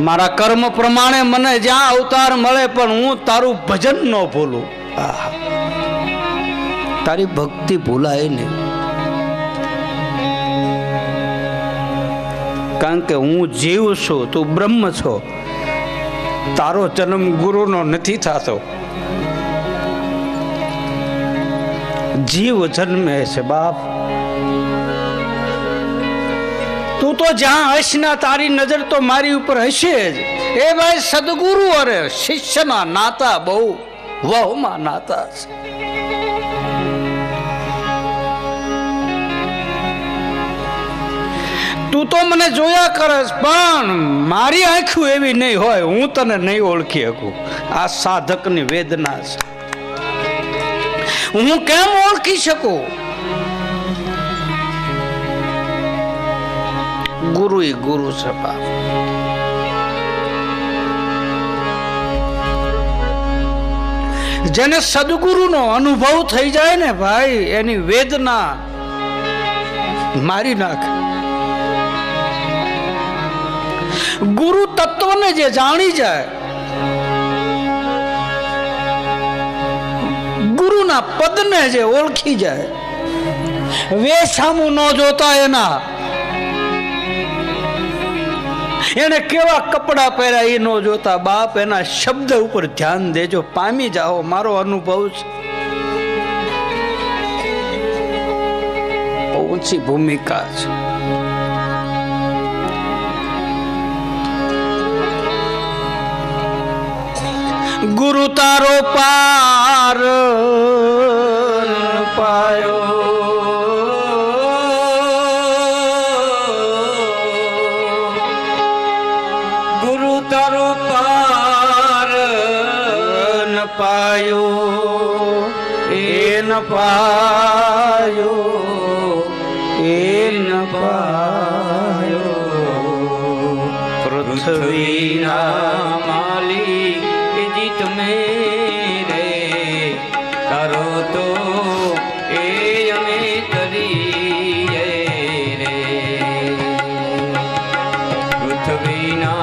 मारा कर्म प्रमाणे मने ज्यां अवतार मळे पण हूँ तारू भजन न भूलूं। तारी भक्ति भूलाय नहीं, कारण के हूँ जीव छू, तू ब्रह्म छो। तारो जन्म गुरु नो नहीं थातो, जीव जन्मे से बाप। तू तो जहां हस ना तारी नजर तो मारी ऊपर हसे ज। ए भाई सदगुरु और शिष्य ना नाता बहु वह मा नाता छे। तू तो मने जोया करस पण मारी आंखों एवी नहीं होय, हूँ तने नहीं ओळखी शकूं। आ साधकनी वेदना छे, हूँ केम ओळखी शकूं? गुरु ही गुरु छे बाप। जेने सदगुरु नो अनुभव थई जाए ने भाई, एनी वेदना मारी नाखे। गुरु तत्व ने जे जानी जाए, गुरु ना पद ने जे ओळखी जाए, वे सामू न जोता एना एने केवा कपड़ा पहरा ये नो जोता बाप, एना शब्द ऊपर ध्यान देजो, पामी जाओ। मारो अनुभव ऊंची भूमिका छे। गुरु तारो पार पायो, गुरु तारो पार न पायो, ए न पायो, ए न पायो। पृथ्वी ना मालिक जीत मेरे करो तो ए हमें करिए रे। पृथ्वी ना